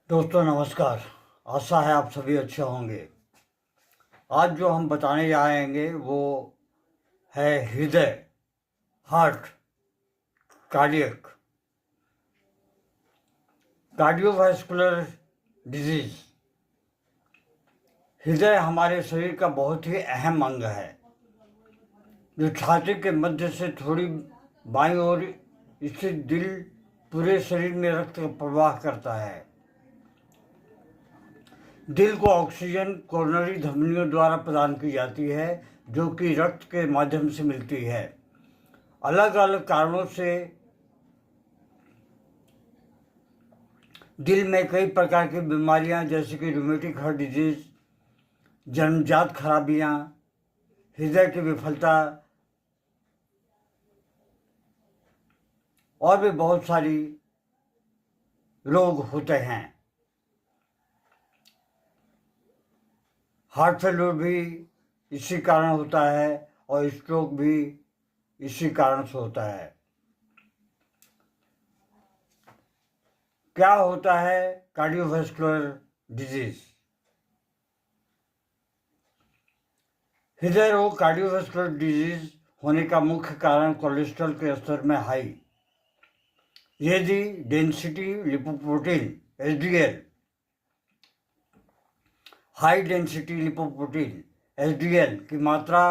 दोस्तों नमस्कार। आशा है आप सभी अच्छे होंगे। आज जो हम बताने जाएंगे वो है हृदय, हार्ट, कार्डियक, कार्डियोवास्कुलर डिजीज। हृदय हमारे शरीर का बहुत ही अहम अंग है जो छाती के मध्य से थोड़ी बाईं ओर स्थित दिल पूरे शरीर में रक्त का प्रवाह करता है। दिल को ऑक्सीजन कोरोनरी धमनियों द्वारा प्रदान की जाती है जो कि रक्त के माध्यम से मिलती है। अलग अलग कारणों से दिल में कई प्रकार की बीमारियां जैसे कि रूमेटिक हार्ट डिजीज, जन्मजात खराबियां, हृदय की विफलता और भी बहुत सारी रोग होते हैं। हार्ट फेल्योर भी इसी कारण होता है और स्ट्रोक भी इसी कारण से होता है। क्या होता है कार्डियोवास्कुलर डिजीज? हृदय रोग कार्डियोवास्कुलर डिजीज होने का मुख्य कारण कोलेस्ट्रॉल के स्तर में हाई, यदि density lipoprotein HDL, high density lipoprotein HDL की मात्रा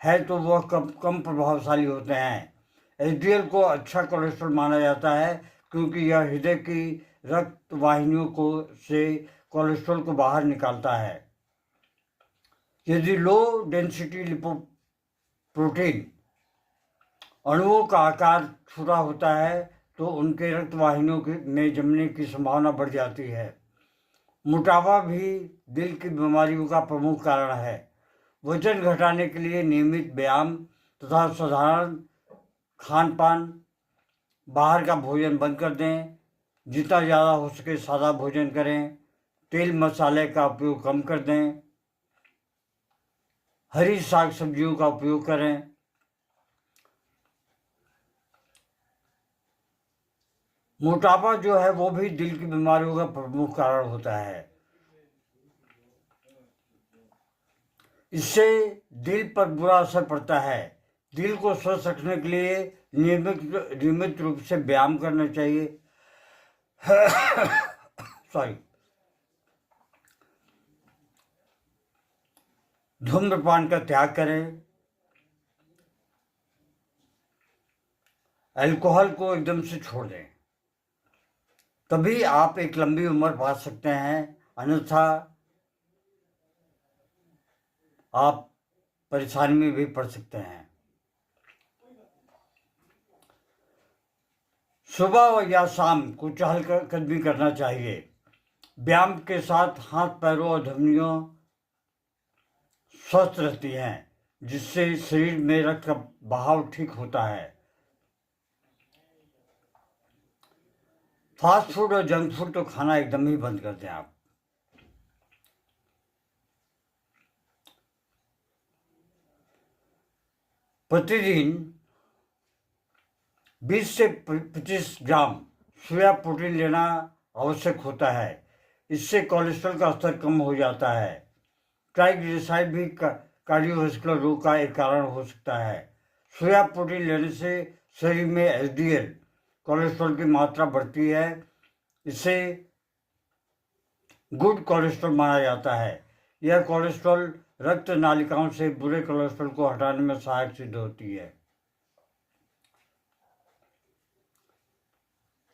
है तो वह कम प्रभावशाली होते हैं। एचडीएल को अच्छा कोलेस्ट्रॉल माना जाता है क्योंकि यह हृदय की रक्त वाहिनियों से कोलेस्ट्रॉल को बाहर निकालता है। यदि लो डेंसिटी लिपोप्रोटीन अणुओं का आकार छोटा होता है तो उनके रक्त वाहिनियों में जमने की संभावना बढ़ जाती है। मोटापा भी दिल की बीमारियों का प्रमुख कारण है। वजन घटाने के लिए नियमित व्यायाम तथा साधारण खान पान, बाहर का भोजन बंद कर दें, जितना ज़्यादा हो सके सादा भोजन करें, तेल मसाले का उपयोग कम कर दें, हरी साग सब्जियों का उपयोग करें। मोटापा जो है वो भी दिल की बीमारियों का प्रमुख कारण होता है। इससे दिल पर बुरा असर पड़ता है। दिल को स्वस्थ रखने के लिए नियमित रूप से व्यायाम करना चाहिए। सॉरी, धूम्रपान का त्याग करें, अल्कोहल को एकदम से छोड़ दें, तभी आप एक लंबी उम्र पा सकते हैं, अन्यथा आप परेशानी में भी पड़ सकते हैं। सुबह या शाम को चहलकदमी करना चाहिए। व्यायाम के साथ हाथ पैरों और धमनियों स्वस्थ रहती हैं, जिससे शरीर में रक्त का बहाव ठीक होता है। फास्ट फूड और जंक फूड तो खाना एकदम ही बंद कर दें आप। प्रतिदिन 20 से 25 ग्राम सोया प्रोटीन लेना आवश्यक होता है। इससे कोलेस्ट्रॉल का स्तर कम हो जाता है। ट्राइग्लिसराइड भी कार्डियोवास्कुलर रोग का एक कारण हो सकता है। सोया प्रोटीन लेने से शरीर में एचडीएल कोलेस्ट्रॉल की मात्रा बढ़ती है। इसे गुड कोलेस्ट्रॉल माना जाता है। यह कोलेस्ट्रॉल रक्त नालिकाओं से बुरे कोलेस्ट्रॉल को हटाने में सहायक सिद्ध होती है।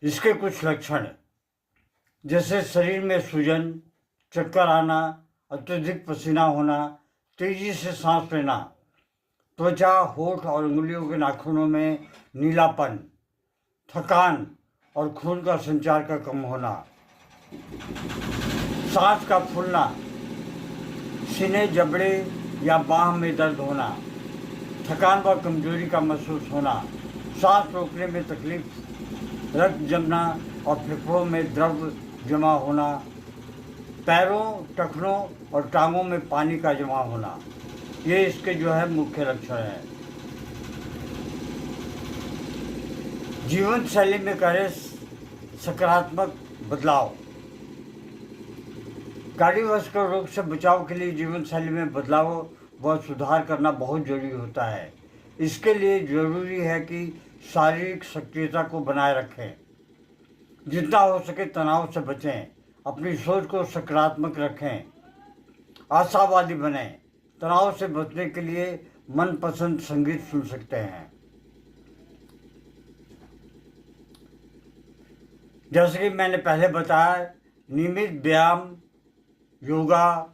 इसके कुछ लक्षण जैसे शरीर में सूजन, चक्कर आना, अत्यधिक पसीना होना, तेजी से सांस लेना, त्वचा, होठ और उंगलियों के नाखूनों में नीलापन, थकान और खून का संचार का कम होना, सांस का फूलना, सीने, जबड़े या बाह में दर्द होना, थकान व कमजोरी का महसूस होना, सांस रोकने में तकलीफ, रक्त जमना और फेफड़ों में द्रव जमा होना, पैरों, टखनों और टांगों में पानी का जमा होना, ये इसके जो है मुख्य लक्षण हैं। जीवन शैली में करें सकारात्मक बदलाव। कार्डियोवास्कुलर रोग से बचाव के लिए जीवन शैली में बदलाव व सुधार करना बहुत जरूरी होता है। इसके लिए जरूरी है कि शारीरिक सक्रियता को बनाए रखें, जितना हो सके तनाव से बचें, अपनी सोच को सकारात्मक रखें, आशावादी बनें। तनाव से बचने के लिए मनपसंद संगीत सुन सकते हैं। जैसे कि मैंने पहले बताया, नियमित व्यायाम, योगा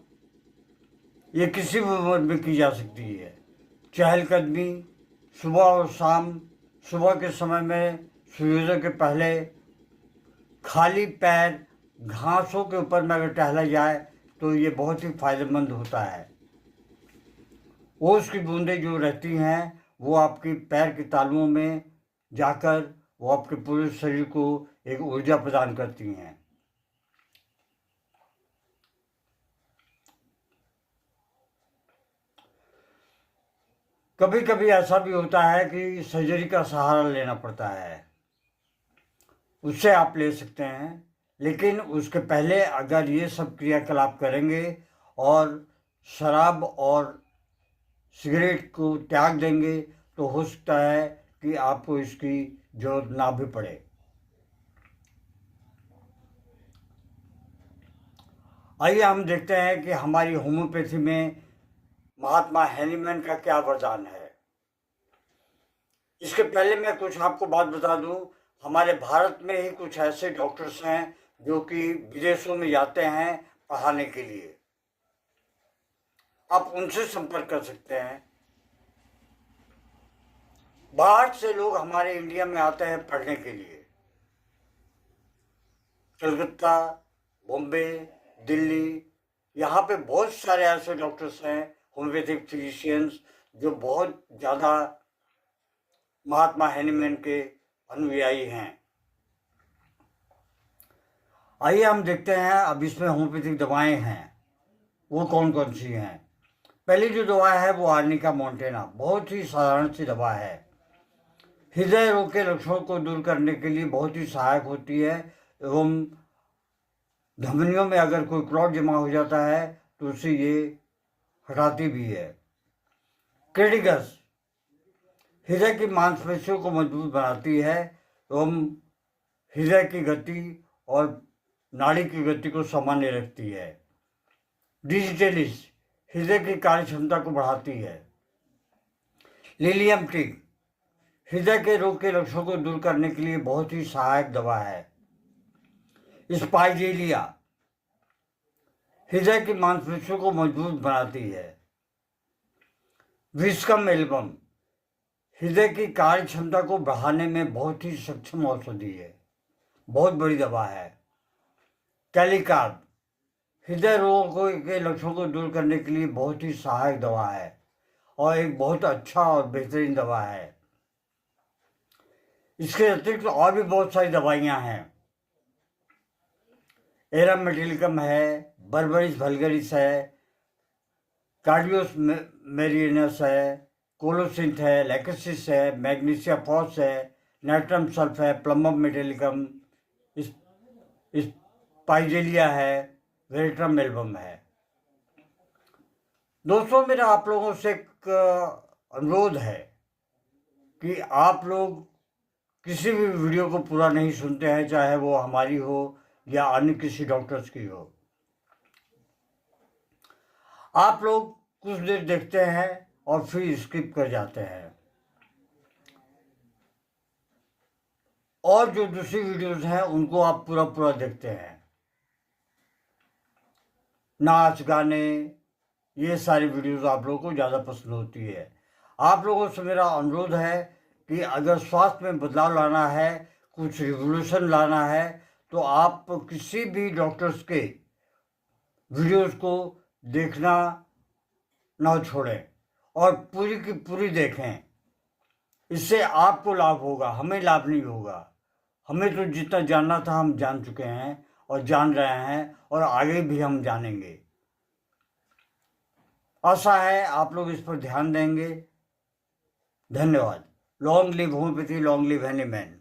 ये किसी भी उम्र में की जा सकती है। चहलकदमी सुबह और शाम, सुबह के समय में सूर्योदय के पहले खाली पैर घासों के ऊपर में अगर टहला जाए तो ये बहुत ही फायदेमंद होता है। ओस की बूंदें जो रहती हैं वो आपकी पैर के तालुओं में जाकर वो आपके पूरे शरीर को एक ऊर्जा प्रदान करती हैं। कभी कभी ऐसा भी होता है कि सर्जरी का सहारा लेना पड़ता है, उससे आप ले सकते हैं, लेकिन उसके पहले अगर ये सब क्रियाकलाप करेंगे और शराब और सिगरेट को त्याग देंगे तो हो सकता है कि आपको इसकी जरूरत ना भी पड़े। आइए हम देखते हैं कि हमारी होम्योपैथी में महात्मा हैनीमैन का क्या वरदान है। इसके पहले मैं कुछ आपको बात बता दूं, हमारे भारत में ही कुछ ऐसे डॉक्टर्स हैं जो कि विदेशों में जाते हैं पढ़ाने के लिए। आप उनसे संपर्क कर सकते हैं। बाहर से लोग हमारे इंडिया में आते हैं पढ़ने के लिए। कलकत्ता, बॉम्बे, दिल्ली, यहाँ पे बहुत सारे ऐसे डॉक्टर्स हैं, होम्योपैथिक फिजिशियंस, जो बहुत ज़्यादा महात्मा हैनीमैन के अनुयायी हैं। आइए हम देखते हैं अब इसमें होम्योपैथिक दवाएं हैं वो कौन कौन सी हैं। पहली जो दवा है वो आर्निका मोंटेना, बहुत ही साधारण सी दवा है। हृदय रोग के लक्षणों को दूर करने के लिए बहुत ही सहायक होती है एवं धमनियों में अगर कोई क्लॉट जमा हो जाता है तो उसे ये हटाती भी है। क्रेडिगस हृदय की मांसपेशियों को मजबूत बनाती है एवं हृदय की गति और नाड़ी की गति को सामान्य रखती है। डिजिटलिस हृदय की कार्य क्षमता को बढ़ाती है। लिलियम टी हृदय के रोग के लक्षणों को दूर करने के लिए बहुत ही सहायक दवा है। स्पाइजेलिया हृदय की मांसपेशियों को मजबूत बनाती है। विस्कम एल्बम हृदय की कार्य क्षमता को बढ़ाने में बहुत ही सक्षम औषधि है, बहुत बड़ी दवा है। कैलिकार्ब हृदय रोगों के लक्षणों को दूर करने के लिए बहुत ही सहायक दवा है और एक बहुत अच्छा और बेहतरीन दवा है। इसके अतिरिक्त और भी बहुत सारी दवाइयाँ हैं। एरम मेटिलिकम है, बर्बरिस वल्गरिस है, कार्डियोस मेरिनस है, कोलोसिंथ है, लैकेसिस है, मैग्नीशिया फॉस है, नाइट्रम सल्फ है, प्लम्बम मेटिलिकम, स्पाइजेलिया है, वेरिट्रम एल्बम है। दोस्तों मेरा आप लोगों से एक अनुरोध है कि आप लोग किसी भी वीडियो को पूरा नहीं सुनते हैं, चाहे वो हमारी हो या अन्य किसी डॉक्टर्स की हो। आप लोग कुछ देर देखते हैं और फिर स्किप कर जाते हैं और जो दूसरी वीडियोस हैं उनको आप पूरा पूरा देखते हैं। नाच गाने ये सारी वीडियोस आप लोगों को ज़्यादा पसंद होती है। आप लोगों से मेरा अनुरोध है कि अगर स्वास्थ्य में बदलाव लाना है, कुछ रिवोल्यूशन लाना है, तो आप किसी भी डॉक्टर्स के वीडियोस को देखना ना छोड़ें और पूरी की पूरी देखें। इससे आपको लाभ होगा, हमें लाभ नहीं होगा। हमें तो जितना जानना था हम जान चुके हैं और जान रहे हैं और आगे भी हम जानेंगे। आशा है आप लोग इस पर ध्यान देंगे। धन्यवाद। Long live homeopathy, long live Hahnemann.